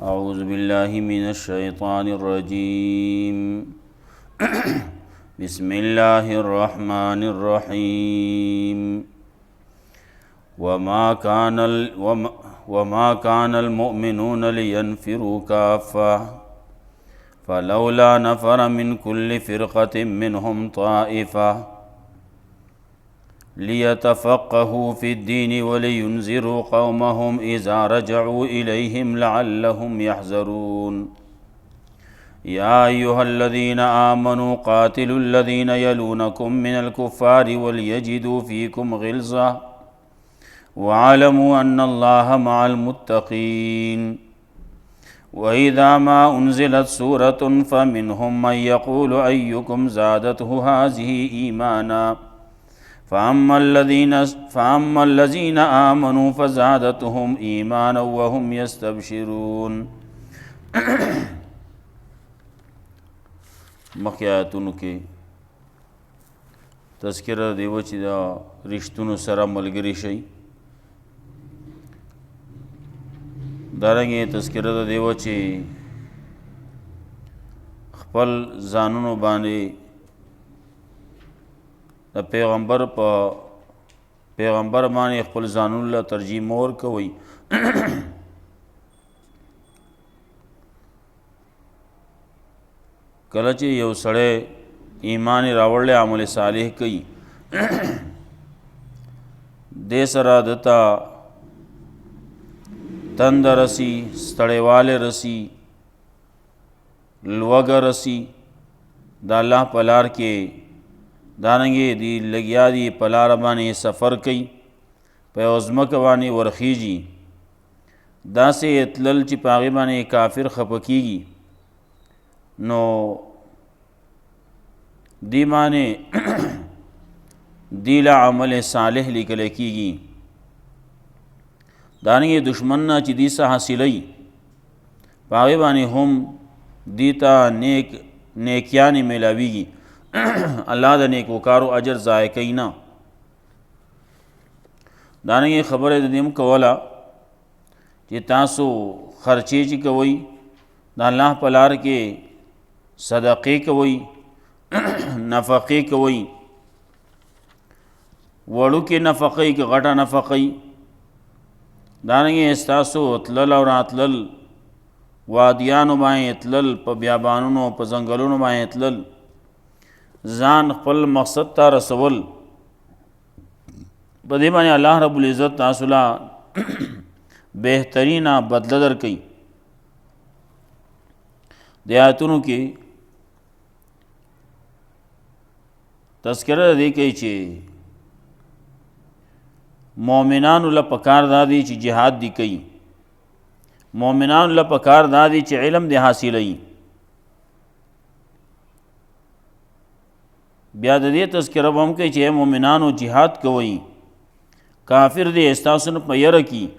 अऊज़ु बिल्लाहि मिनश्शैतानिर्रजीम बिस्मिल्लाहिर्रहमानिर्रहीम वमा कानल मुअमिनून लियन्फिरू काफ़्फ़ा फ़लौला नफ़र मिन कुल्लि फ़िरक़तिन मिनहुम ताइफ़ा लियतफ़क़्क़हू फ़िद्दीन वलियुनज़िरू क़ौमहुम इज़ा रजअू इलैहिम लअल्लहुम यहज़रून। या अय्युहल्लज़ीना आमनू क़ातिलुल्लज़ीना यलूनकुम मिनल कुफ़्फ़ारि वलियजिदू फ़ीकुम ग़िल्ज़ा वअलमू अन्नल्लाहा मअल मुत्तक़ीन। वइज़ा मा उन्ज़िलत सूरतुन फ़मिनहुम मन यक़ूलु अय्युकुम ज़ादतहु हाज़िही ईमाना फ़अम्मल्लज़ीना आमनू फ़ज़ादतहुम ईमाना वहुम यस्तबशिरून। मख्की आयतुनु के तज़किरा देवो ची दा रिश्तुनु सरा मलगरी शई, दारंगे तज़किरा दा देवो ची खपल ज़ानुनु बांदे द पैगम्बर बाने खपल ज़ानुनु ला तरजीह मोर कोई। कल ची यौ सड़े ईमान रावड़ले अमल सालिह कई दे सरा दता तंद रसी, स्तड़ेवाले रसी, लवग रसी, दा अल्लाह पलार के दानंगे दी लगिया दी पलार बाने सफ़र कई पैज़मक बाने वरखीजी दा से एतलल ची पागे बाने काफिर खपकीगी नो दी माने दीला अमल सालिह लिखल कीगी। दानंगे दुश्मन ची दीसा हासिलई पागे बाने हम दीता नेकियानी मिलावीगी अल्लाह दा नेक वकारो अजर ज़ाय कईना। दानंगे खबर दीम कवला कि तासो खर्चे ची कवई दा अल्लाह पलार के सदक़े कवई नफ़क़े कवई वड़ू के नफ़क़ई के गटा नफ़क़ई। दानंगे इस्तासो अतलल और आतलल वादियानो बाएँ अतलल प बियाबानुनो प जंगलुनो बाएँ अतलल ज़ान खपल मकसद ता रसवल बदे बाने अल्लाह रब्बुल इज़्ज़त तासुला बेहतरीना बदला दर कई। दे आयतुनु के तज़किरा दे कई चे मोमिनानु ला पकार दादी ची जिहाद दी कई, मोमिनानु ला पकार दादी ची इल्म दे हासिलई। ब्याद दे तज़किरा बम कई चे मोमिनानु जिहाद कवई काफिर दे इस्तासन पैर की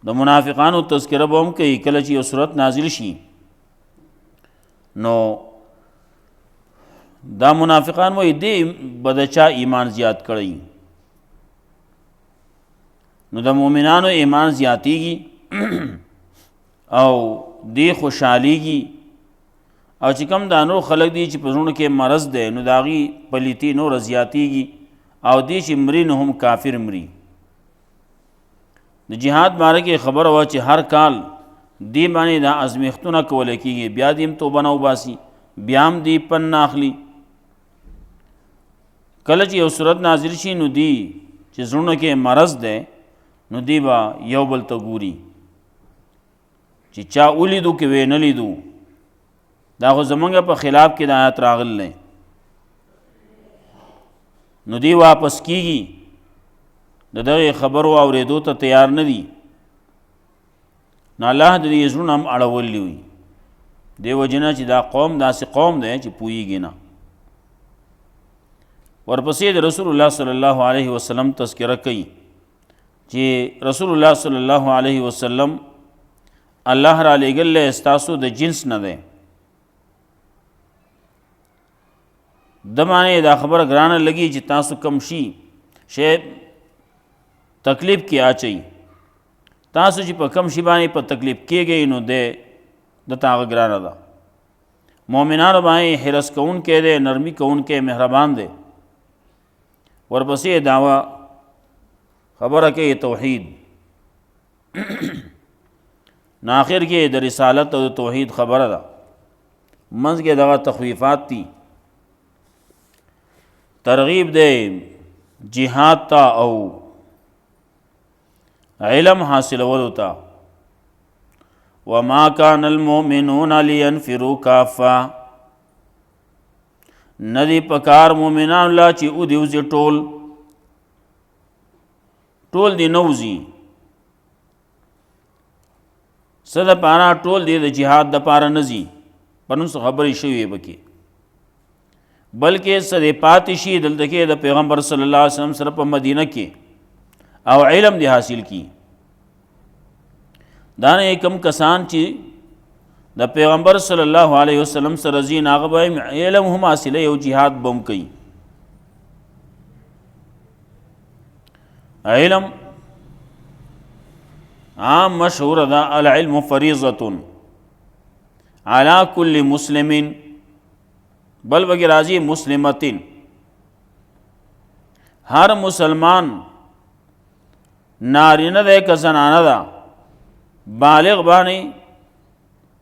द मुनाफिकानु तज़किरा बम कई कल ची सूरत नाजिल शी नो दा मुनाफिकान वही दे बदचा ईमान ज़ियाद कड़ई नो दा मोमिनानो ईमान ज़ियातीगी औ दे खुशहालीगी और चिकम दानो खलक दी ची पज़ुण के मरज़ दे नो दागी पलीती नो रज़ियातीगी और दी ची मरी नो हम काफिर मरी। जिहाद बारे के खबर हुआ ची हर काल दी बाने दा आज़मेख्तुना कवले कीगी ब्या दीम तो बनाओ बासी ब्याम दी पन नाखली कल ची यौ सूरत नाजिल शी नु दी ची ज़ुण के मरज़ दे नु दी बा यौ बल तगूरी ची चा उलीदू के वे न लीदू दा खो ज़मंगा पर खिलाफ के दायत रागल लें नु दी वापस कीगी दे खबर आवरेदो तो तैयार न दी ना अल्लाह दी ज़ुण हम अड़वली हुई दे वजना ची दा कौम दा से कौम दे ची पूईगी ना। और पसीद रसूलुल्लाह सल्लल्लाहु अलैहि वसल्लम तज़किरा कई कि रसूलुल्लाह सल्लल्लाहु अलैहि वसल्लम अल्लाह रा लेगल इस्तासो द जिन्स न दे د باندې دا خبره ګرانه لګي چې تاسو کم شی تکلیف کې اچي. تاسو چې په کم شي باندې په تکلیف کېږئ نو د تا هغه ګرانه ده. مؤمنانو باندې حرص کوونکی دی، نرمي کوونکی، مهربان دی. ورپسې دعوه خبره کوي توحید. نو آخر کې د رسالت او د توحید خبره ده. منځ کې دغه تخویفات دي، ترغیب دی جهاد ته او علم حاصلولو ته. وما كان المؤمنون لينفروا كافة، ندی پکار مومنان لا چې او دیوزی ټول دی نوزی صد پارا ټول دی د جهاد د پارا نزی پنوس خبری شوی بکی، بلکې صد پاتشی دلته کې د پیغمبر صلی الله علیه وسلم سره په مدینه کې او علم دی حاصل کی. دانه کم کسان چې د پیغمبر صلی الله علیه وسلم سره زین هغه به علم هم حاصله او جهاد بم کوي. علم عام مشهور ده، العلم فریضة على كل مسلم، بل بگی راضی مسلمتن، ہر مسلمان نارینه ده که زنانه ده بالغ بانی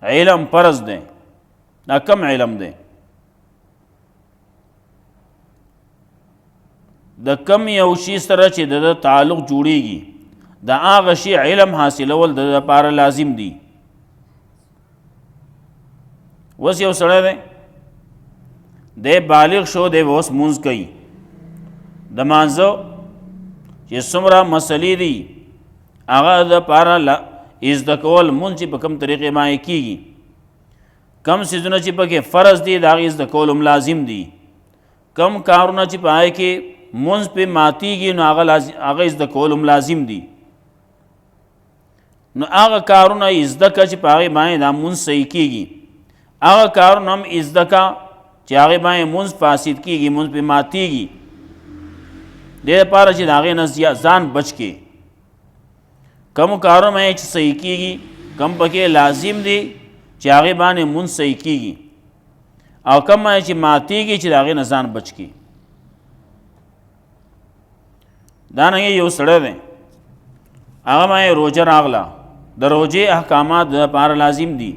علم فرض ده. دا کم علم ده؟ د کم یو شی سره چې د تعلق جوړیږي د هغه شی علم حاصلول د لپاره لازم دي. وس یو سره ده د بالغ شو دی اوس مونږ کوي د مانځو چې څومره مسلې دي هغه د لپاره از د کول مونږ چې په کوم طریقې باندې کیږي، کم سیزونه چې پکې فرض دي د هغې از د کول هم لازم دي، کم کارونه چې په هغې کې مونځ پې ماتیږي نو هغه از د کول هم لازم دي. نو هغه کارونه زده که چې په هغې باندې دا مونځ صحیح کیږي، هغه کارونه هم زده که چې هغې باندې مونځ فاسد کیږي، مونځ پې ماتیږي، دې لپاره چې د هغې نه ځان بچ کې. کم کارونه باندې چې صحیح کیږي، کم پکې لازم دي چې هغې باندې مونځ صحیح کیږي، او کم باندې چې ماتیږي چې د هغې نه ځان بچ کې. دانګې یو سړی دی هغه باندې روژه راغله، د روژې احکامات د لپاره لازم دي.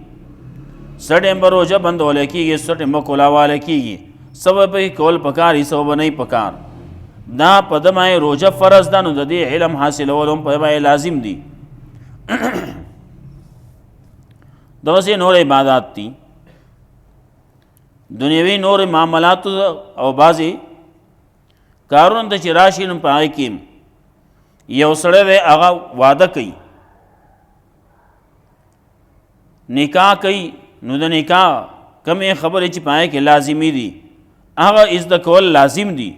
څه ټایم به روژه بندولی کېږي، څه ټایم به کولاوالی کېږي، څه به پکې کول پکار وي، څه به نه پکار. دا په ده باندې روژه فرض ده، نو د دې علم حاصلول هم په باندې لازم دي. دغسې نور عبادات دي، دنیوي نور معاملات او بعضې کارونه ته چې راشي نو په هغې کې یو سړی دی هغه واده کوي، نکاح کوي، نو د نکاح کمې خبرې چې په هغې کې لازمي دي هغه زده کول لازم دي.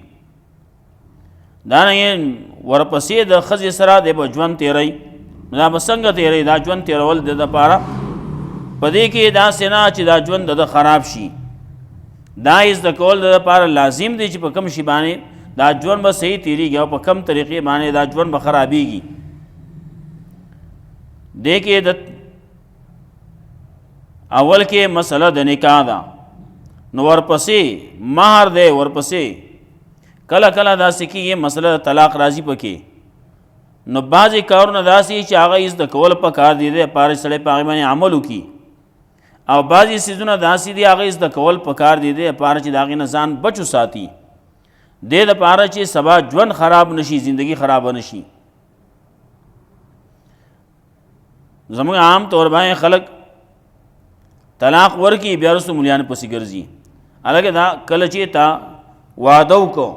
دارنګې ورپسې د ښځې سره دی به ژوند تېروي، دا به څنګه تېروي؟ دا ژوند تېرول د دپاره په دې کې داسې نه چې دا ژوند د خراب شي، دا زده کول د دپاره لازم دی چې په کوم شي باندې دا ژوند به صحیح تېرېږي او په کم طریقې باندې دا ژوند به خرابېږي. دې کې د اول کې مسله د نکاح ده، نو ورپسې مهر دی، ورپسې کله کله داسې کېږي مسله د طلاق راځي پکې. نو بعضې کارونه داسې چې هغه زده کول پکار دي، د لپاره سړی په هغې باندې عمل وکړي، او بعضې څیزونه داسې دي هغه زده کول پکار دي، د لپاره چې د هغې نه ځان بچ وساتي، دې دپاره چې سبا ژوند خراب نشي، زندگی خرابه نشي. زموږ عام طور باندې خلک طلاق ورکي بیا وروسته ملیانو پسې ګرځي. هلکه دا کله چې تا واده وکړو،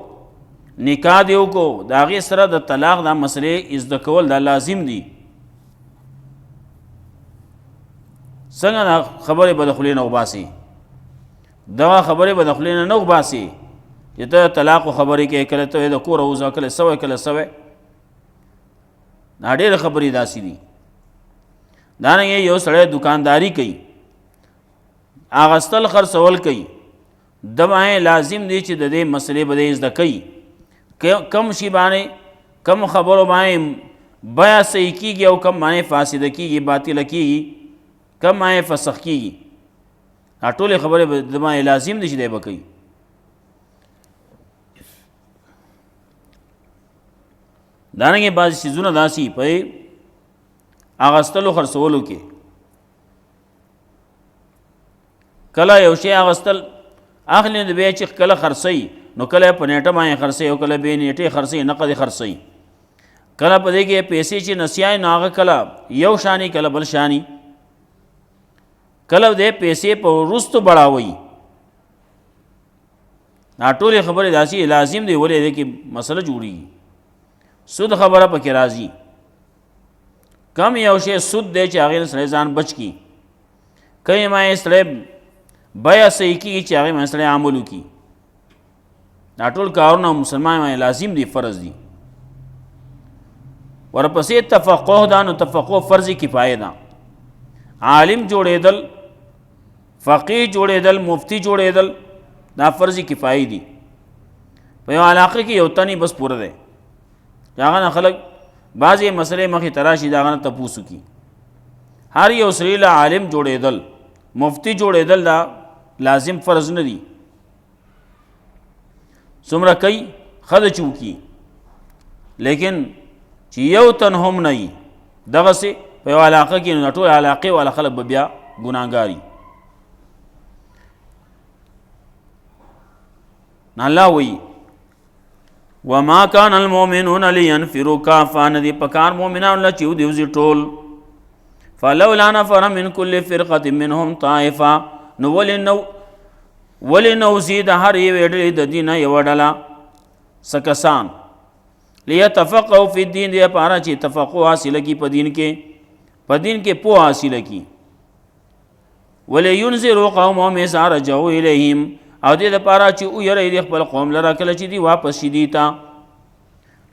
نکاح دې وکړو، د هغې سره د طلاق دا مسلې زده کول دا لازم دي. څنګه دا خبرې به د خولې نه وباسي، دغه خبرې به د خولې نه وباسي چې ته طلاق خبرې کوې، کله ته د کوره وځه، کله سوی کله سوی، دا ډېرې خبرې داسې دي. دارنګې یو سړی دکانداري کوي، اخیستل خرڅول کوي، د باندې لازم دی چې د دې مسلې به زده کوي کم شي باندې کم خبرو باندې بیا صحیح کېږي او کم باندې فاسده کېږي باطله کېږي کم باندې فسخ کېږي دا ټولې خبرې به د باندې لازم دی چې دی به کوي. دارنګې بعضې څیزونه داسې په اغستلو خرڅولو کې کله یو شی اغستل اخلي نو بیا چې کله خرڅوي نو کله په نیټه باندې خرڅوي او کله بې نیټې خرڅوي نقد خرڅوي کله په دې کې پیسې چې نسیای نو هغه کله یو شانی کله بل شانی کله دې پیسې په وروستو بړاوي دا ټولې خبرې داسې لازم دی ولې دې کې مسله جوړېږي سود خبره پکې راځي کم یو شی سود دی چې هغې نه سړی ځان بچ کړي کله ما سړی بیا صحیح کېږي چې هغې باندې سړی عمل وکړي دا ټول کارونه مسلمان باندې لازم دي فرض دي ورپسې تفقه ده نو تفقه فرض کفایه ده عالم جوړېدل فقیه جوړېدل مفتی جوړېدل دا فرض کفایي دي په یو علاقه کې یو تنی بس پوره دی هغه نه خلک بعضې مسلې مخې ته راشي د هغه نه تپوس وکړي هر یو سړي له عالم جوړېدل مفتی جوړېدل دا لازم فرض نه دي څومره کوي ښه ده چې وکړي لیکن چې یو تن هم نه وي دغسې په یو علاقه کې نو ټول علاقې والا خلک به بیا ګناهګار نه الله وایي وما كان المؤمنون لينفروا كافة ندي پکار مؤمنان له چې ودی ټول فلولا نفر من كل فرقة منهم طائفة نو ولنو زید هر یو ډلې د دینه یو ډله سکسان لیتفقهوا فی الدین دې لپاره چې تفقه حاصله کړي په دین کې پوهه حاصله کړي ولینذروا قومهم اذا رجعوا الیهم او دې لپاره چې ویری دې خپل قوم لره کله چې دی واپس شي دي ته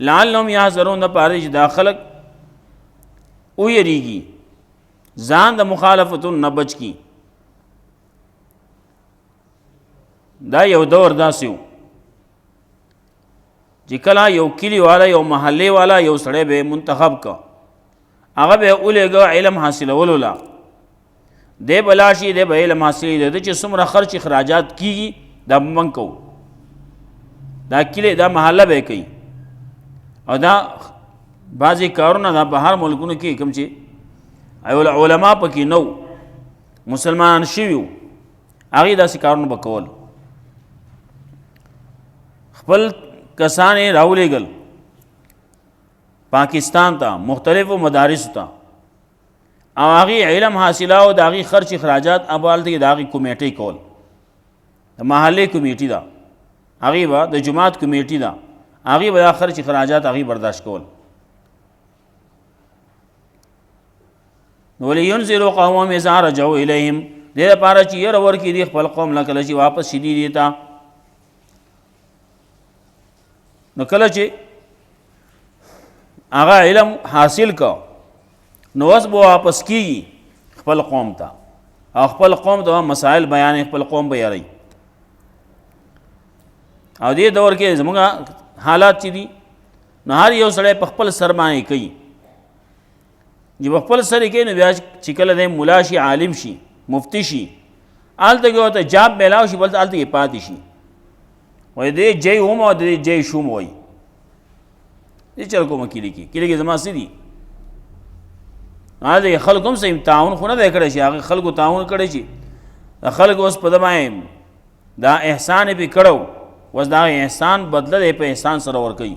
لعلهم یحذرون لپاره چې دا خلک ویریږي ځان د مخالفتو نه بچ کړي دا یو دور داسې و چې کله یو کلی والا یو محلې والا یو سړی به منتخب که هغه به ولېږه علم حاصلولو لا دی به لاړ شي دی به علم حاصلوي د ده چې څومره خرچ اخراجات کېږي دا به موږ کوو دا کلی دا محله به یې کوي او دا بعضې کارونه دا په هر ملکونو کې کوم چې علما پکې نه مسلمانان شوي وو هغې داسې کارونه به کول خپل کسان یې راولېږل پاکستان ته مختلفو مدارسو ته او هغې علم حاصلاو د هغې خرچ اخراجات اب هلته کې د هغې کمیټۍ کول د محلې کمیټي ده هغې به د جماعت کمیټي ده هغې به دا خرچ اخراجات هغې برداشت کول ولینذروا قومهم اذا رجعوا الیهم دې لپاره چې یره ورکړي دي خپل قوم له کله چې واپس شي دي ته نو کله چې هغه علم حاصل کو نو اوس به واپس کېږي خپل قوم ته او خپل قوم ته مسائل بیانې خپل قوم به یاری او دې دور کې زموږ حالات چې دي نو هر یو سړی په خپل سر باندې کوي چې په خپل سر یې کوي نو بیا چې کله دی ملا شي عالم شي مفتی شي هلته کې ورته جاب میلاو شي بلته هلته کې پاتې شي وایي دی جی هم او دی جی شوم وایي دې چل کومه کلي کې زما څه دي هغه خلکو هم صحیح تعاون خو نه دی کړی چې هغه خلکو تعاون کړی چې د خلکو اوس په ده باندې دا احسان یې پې کړی اوس د هغه احسان بدله دی په احسان سره ورکوي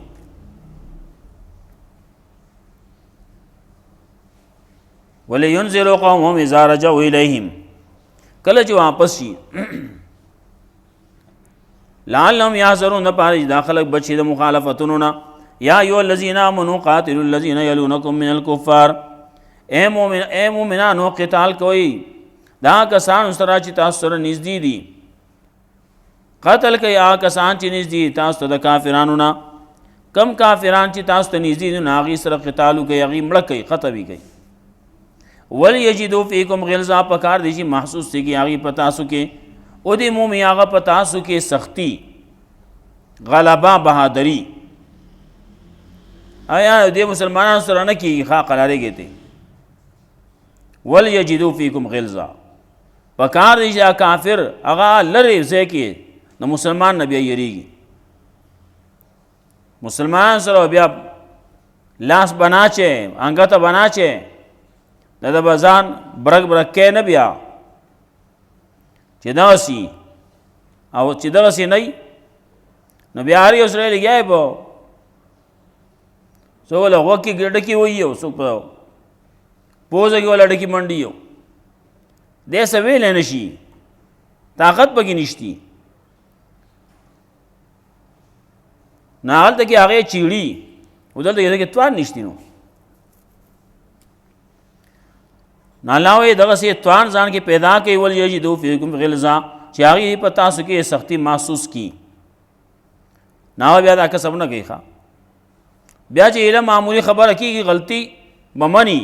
ولینذروا قومهم اذا رجعوا الیهم کله چې واپس شي لعلهم یحذرون دپاره چې دا خلک بچ شي د مخالفتونو نه یا ایها الذین آمنوا قاتلوا الذین یلونکم من الکفار اے مومنانو قتال کوئ دا کسان سره چې تاسو سره نږدې دي قتل کوي هغه کسان چې نږدې تاسو ته د کافرانو نه کم کافران چې تاسو ته نږدې دي نو هغې سره قتال وکړئ هغې مړه کوي ختم یې کوي ولیجدوا فیکم غلظه پکار دی چې محسوس کېږي هغې په تاسو کې او دې مومي هغه په تاسو کې سختی غلبه بهادری آیا دې مسلمانانو سره نه کېږي ښه قرارېږي ته ولیجدو فیکم غلظه پکار دی چې کافر هغه لرې ځای کې د مسلمان نه بیا یریږي مسلمان سره بیا لاس بناچے انگت بناچے د بزان برک برکې نه بیا چې دغسې او چې دغسې نه نو بیا هر یو سره لګیا یې په څوک له غوږ کې ډکې وایي او څوک په پوزه کې ولا ډکې منډي یو دې څه ویلی نه شي طاقت پکې نشتی نه هلته کې هغې چیړي او دلته کې توان نشتی نو الله وایي دغسې توان ځان کې پیدا کوي ولیجدو فیکم غلظه چې هغې په تاسو کې سختی محسوس کي نه بیا دا کسب نه کوي ښه بیا چې علم معمولی خبره کېږي غلطي به مني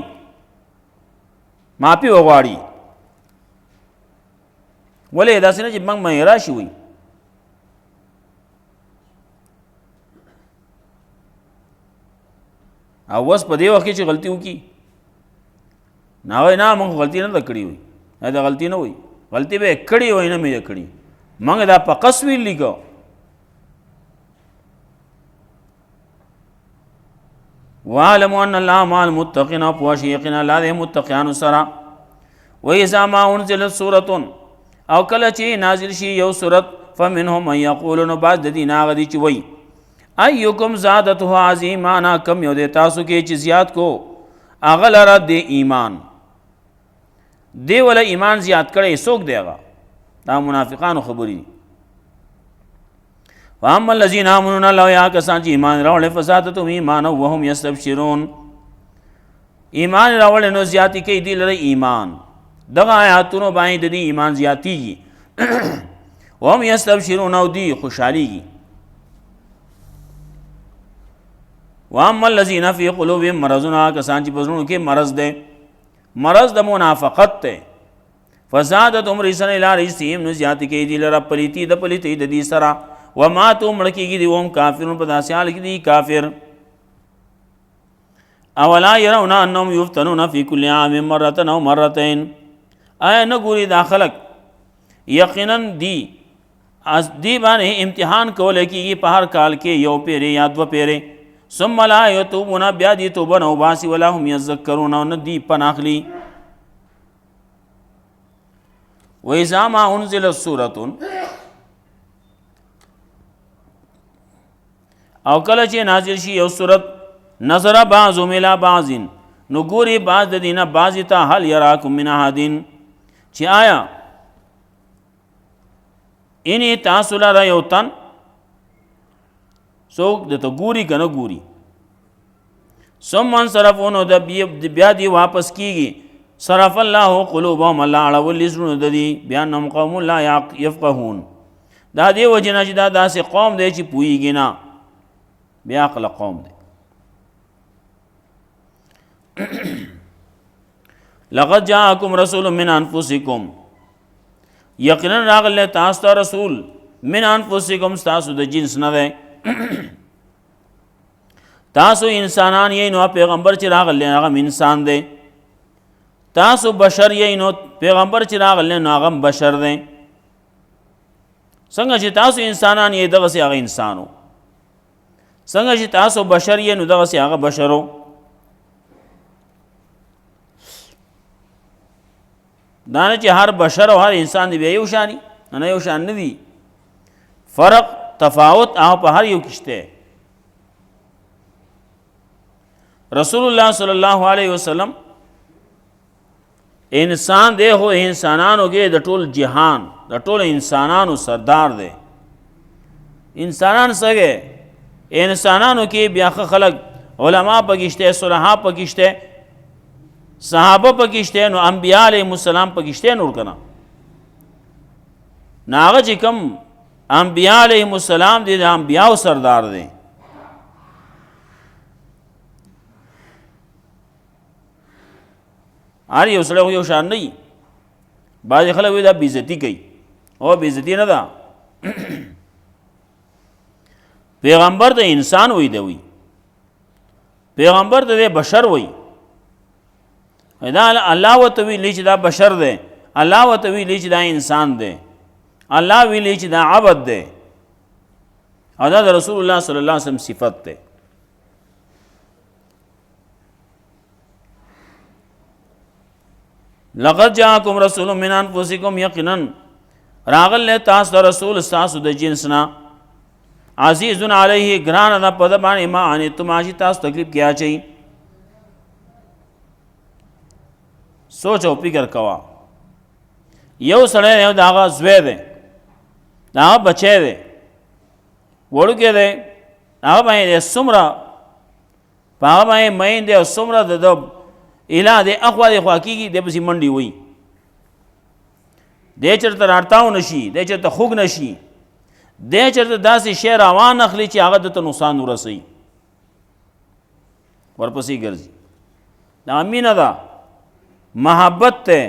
معافي وغواړي ولې داسې نه چې موږ مې راشي وي او اوس په دې وخت کې چې غلطي وکړي نه وایي نه موږ غلطي نه ده کړې وي دا غلطي نه وایي غلطي به یې کړې وایي نه مې یې کړې موږ دا په قص ویلي که وَاعْلَمُوا أَنَّ اللَّهَ مَعَ الْمُتَّقِينَ پوه شئ یقینا الله دې متقیانو سره وَإِذَا مَا أُنزِلَتْ سُورَةٌ او کله چې نازل شي یو سورت فمنهم من یقول نو بعد د دې نه هغه دي چې وایي ایکم زادته عظیمانا کم یو دی تاسو کې چې زیات کو هغه لره د ایمان دی ولا ایمان زیات کړی څوک دی هغه دا منافقانو خبرې دي واما الذین آمنون الله یا کسان چې ایمان راوړل فزادتهم ایمانا وهم یستبشرون ایمان راوړل نو زیاتی کوي دی لره ایمان دغه آیاتونو باندې د دې ایمان زیاتیږي وهم یستبشرون او دی خوشحالیږي واما الذین فی قلوبهم مرض کسان چې په زړونو کې مرض دی مرض د منافقت دی فزادتهم رجسا الی رجسهم نو زیاتی کوي دی لره پلیتی د پلیتی د دې سره وماتوا مړه کېږي دي وهم کافرون په داسې حال کې دي کافر اولا يرون انهم يفتنون في كل عام مرة او مرتين آیا نه ګوري دا خلک یقینا دی باندې امتحان کولی کېږي په هر کال کې یو پیرې یا دوه پیرې ثم لا یتوبون بیا دي توبه نه وباسي ولا هم یذکرون او نه دي پناه اخلي وإذا ما أنزلت سورة او کله چې نازل شي یو صورت نظر بعضهم الی بعض نو ګوري بعض د دینه بعضی ته هل یراکم من احد چې آیا اني تاسو لره یو تن څوک دته ګوري که نه ګوري ثم انصرفوا نو د بیا دی واپس کیږي صرف الله قلوبهم الله اړولی زړونه د دې بأنهم قوم لا یفقهون دا دې وجې نه چې دا داسې قوم دی چې پوهېږي نه بیا عقل قوم دی لقد جاءكم رسول من انفسكم یقینا راغلی تاسو ته رسول من انفسکم تاسو د جنس نه دی تاسو انسانان یې نو پیغمبر چې راغلی هغه انسان دی تاسو بشر یې نو پیغمبر چې راغلی نو هغه بشر دی څنګه چې تاسو انسانان یې دغسې هغه انسانو څنګه چې تاسو بشر یې نو دغسې هغه بشرو دا نه چې هر بشر او هر انسان دی بیا یو شانی نه یو شان نه دي فرق تفاوت هغه په هر یو کې شته رسول الله صلی الله علیه وسلم انسان دی خو انسانانو کې د ټول جهان د ټول انسانانو سردار دی انسانان څنګه انسانانو کې بیا خلق علما پکشته صلحا پکشته صحابه پکشته نو انبیاء علیهم السلام پکشته نور کنا ناغه چې کوم انبیاء علیهم السلام دي د انبیاء سردار دي هر یو سره یو شان نه بعض خلک وی دا بیزتی کوي او بیزتی نه ده پیغمبر ته انسان وی دی وی پیغمبر ته بشر وی دا الله وته ویلی چې دا بشر دی الله وته ویلی چې دا انسان دی الله ویلی چې دا عبد دی او دا د رسول الله صلی الله علیه وسلم صفت دی لقد جاءکم رسول من انفسکم یقینا راغل تاسو د رسول تاسو د جنسنا عزیز علیه گران دا پد باندې ما ان تم اجي تاسو تکلیف کیا چي سوچ او فکر کوا یو سړی یو داغه زوی دی دا بچی دی وړوکی دی هغه باندې څومره په هغه باندې میندې او څومره د اله د اخوا د خوا کېږي دی پسې منډې وي دی چېرته راټاو نه شي دی چېرته خوږ نه شي دی چېرته داسې شی روان اخلي چې هغه دته نقصان ورسوي ورپسې ګرځي دا مینه ده محبت ته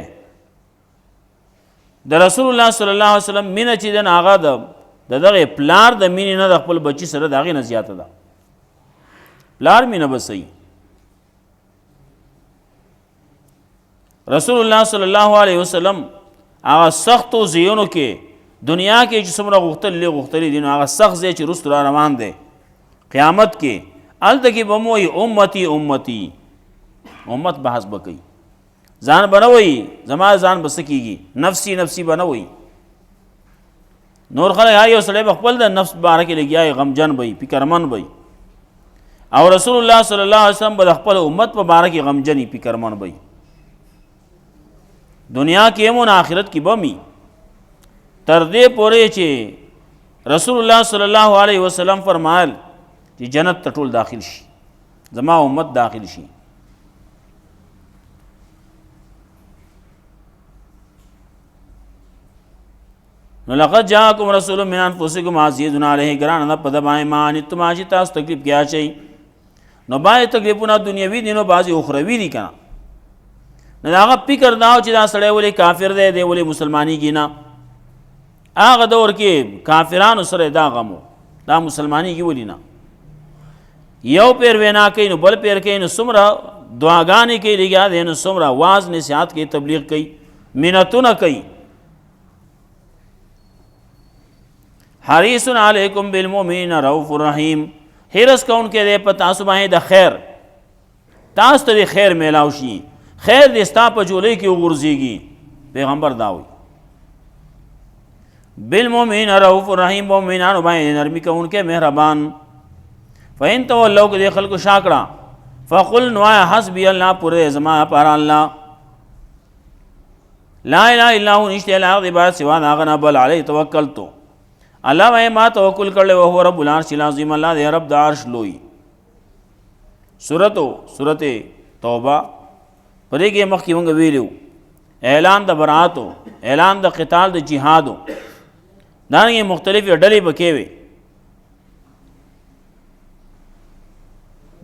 د رسول الله صلی الله علیه وسلم مینه چې دن هغه د دغه پلار د مینې نه د خپل بچی سره د هغې نه زیاته ده پلار مینه به صحیح رسول الله صلی الله علیه وسلم هغه سختو ځایونو کې دنیا کې چې څومره غوښتلي دي نو هغه سخت ځای چې وروسته را روان دی قیامت کې هلته کې به مو وایي امتي امتي امت بحث به کوي ځان به نه وایي زما ځان به څه کېږي نفسي نفسي به نه وایي نور خلک هر یو سړی به خپل د نفس باره کې لګیا وي غمجن به وي فکرمن به وي او رسول الله صلی الله علیه وسلم به د خپل امت په باره کې غمجن وي فکرمن به وي دنیا کې هم آخرت کې به وي تر دې پورې چې رسول الله صلی الله علیه وسلم فرمایل چې جنت ته ټول داخل شي زما امت داخل شي نو لقد جاءکم رسول من انفسکم عزیز علیه گران نه پد باندې ما ان تم اجي تاسو تکلیف کیا چي نو باندې تکلیفونه دنیوي دي نو بعضی اخروی دي کنه نه هغه فکر داو چې دا سړی ولې کافر دی دی ولې مسلمانی کی نه هغه دور کې کافرانو سره دا غمو دا مسلمانی کی ولې نه یو پیر وینا کوي نو بل پیر کوي نو څومره دعاګانې کوي لګیا دي نو څومره واعظ نصیحت کوي تبلیغ کوي منتونه کوي حریص علیکم بالمؤمنین رؤوف الرحیم حرص کون کې دې په تاسو باندې د خیر تاسو ته خیر میلاو شي خیر دې ستا په جولې کې وغورځيږي پیغمبر داوي بالمؤمنین رؤوف الرحیم مؤمنانو باندې نرمي کون کې مهربان فین تولوا کې خلکو شاکړه فقل نوا حسبی الله پر زما پر الله لا اله الا هو نشته لا عبادت سوا هغه بل علی توکلت الله وای ما توکل کړل او هو رب العرش العظیم الله دې رب د عرش لوی سورته توبه پرې کې مخکې موږ ویلو اعلان د براتو اعلان د قتال د جهادو دا نه مختلفې ډلې پکې وي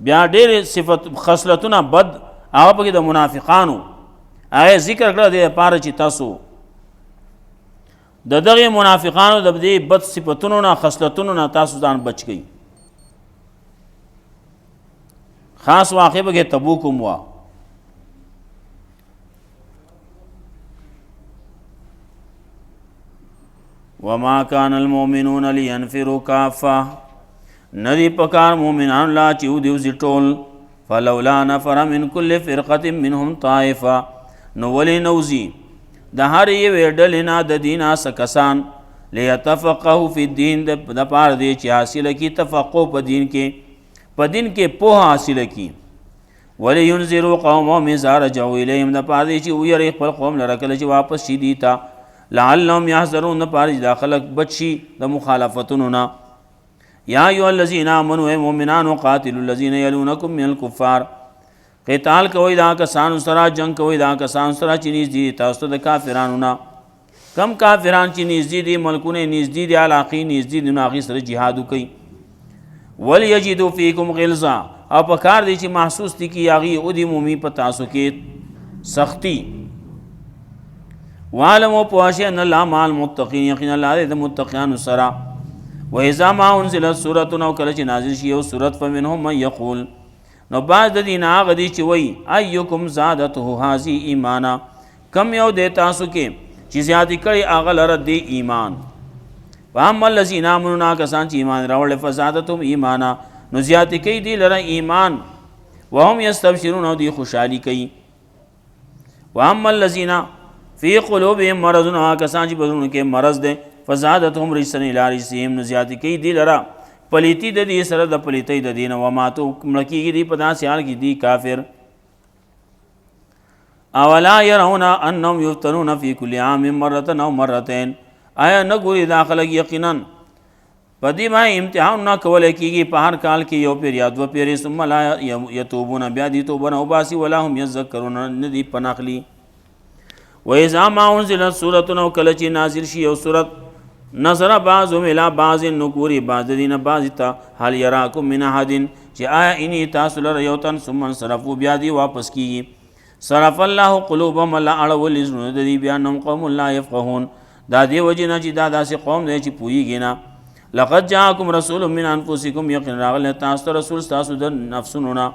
بیا ډېر صفت خصلتونه بد هغه پکې د منافقانو هغه ذکر کړل د پاره چې تاسو د دغه منافقانو د دې بد صفاتونو نه خصلتونو نه تاسو ځان بچ گئی خاص واقع به تبوک موا وما كان المؤمنون لينفروا كافة ندی پکار مومنان لا چیو دیو زټول فلولا نفر من كل فرقة منهم طائفة نو ولی نوزی د هر یو ډلې نه د دین کسان لیتفقهوا فی الدین د پاره دی چې حاصل کی تفقه په دین کې پوهه حاصل کی ولینذروا قومهم اذا رجعوا الیهم د پاره دی چې ویری خپل قوم لره کله چې واپس شي دي تا لعلهم یحذرون د پاره داخله بچي د مخالفتونو نه یا ایها الذین آمنوا المؤمنون قاتلوا الذین یلونکم من الکفار قتال کوي دا کسان سره جنگ کوي دا کسان سره چې نږدې تاسو د کافرانو نه کم کافران چې نږدې دي ملکونه نږدې دي علاقې نږدې دي نو هغې سره جهاد وکوي ولیجدوا فیکم غلظه او په کار دی چې محسوس دي کې هغې ودي مومي په تاسو کې سختی وعلموا پواشی ان الله مع المتقین، یقینا الله د متقیانو سره. و اذا ما انزلت سورۃ، نو کله چې نازل شي یو سورت، فمنهم من یقول، نو بعض د دین هغه دي چې وای ایکم زادته هذه ایمانا، کم یو د تاسو کې چې زیاتې کړي هغه لره دی ایمان. واما الذین آمنوا، کسان چې ایمان راوړل، فزادتهم ایمانا، نو زیاتې کوي دی لره ایمان. وهم یستبشرون، او دی خوشحالی کوي. واما الذین فی قلوبهم مرض، کسان چې بدن کې مرض ده، فزادتهم رجسا الی رجسهم، نو زیاتې کوي دی لره پلیتی د دې سره د پلیتی د دین. وماتو مړکیږي دی په داسې حال کې دی کافر. اولا يرون انهم يفتنون في كل عام مرة او مرتين، آیا نه ګوري دا خلک یقینا په دې باندې امتحان نه کولای کېږي په هر کال کې یو پیر یا دوه پیرې، ثم لا یتوبون، بیا دي توبه نه وباسي، ولا هم یذکرون، نه دي پناخلی. واذا ما انزلت سورۃ، او کله چې نازل شي یو سورت، نظر بعضهم الى بعض، نګوري بعض دین بعض ته، هل یراکم من احد، چې آیا اني تاسو لره یو تن، ثم انصرفوا، بیا دي واپس کیږي. صرف الله قلوبهم، الله اړول زړونه د دې، بیا نوم قوم لا يفقهون، دا دی وجنه چې دا داسې قوم دی چې پوهیږي نه. لقد جاءكم رسول من انفسكم، یقینا راغلی تاسو ته رسول ستاسو د نفسونو نه،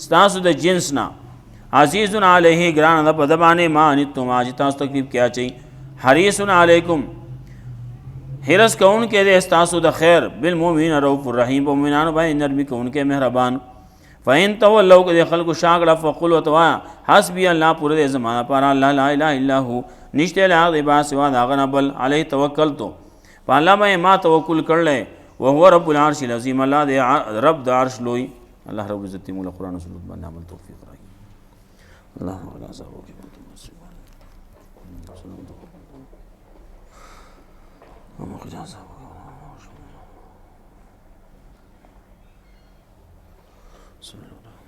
ستاسو د جنس نه. عزیز علیه، ګران ده په ده باندې، ما انتم، چې تاسو تکلیف کې اچئ. حریص علیکم، حرص کوونکی دی ستاسو د خیر. بالمؤمنین رؤوف الرحیم، په مؤمنانو باندې نرمي کوونکی مهربان. فإن تولوا، که د خلکو شاګړه، فقل وتوا حسبي الله، پوره دې زمانه پر الله، لا اله الا هو، نشته له هغه با سوا د هغه نه بل. علیه توکلتو، په الله باندې ما توکل کړلی. وهو رب العرش العظیم، الله دې رب د عرش لوی. الله رب العزت موږ قرآن او سنت باندې عمل توفیق راکړي. اللهم ولا زاوك بسم الله.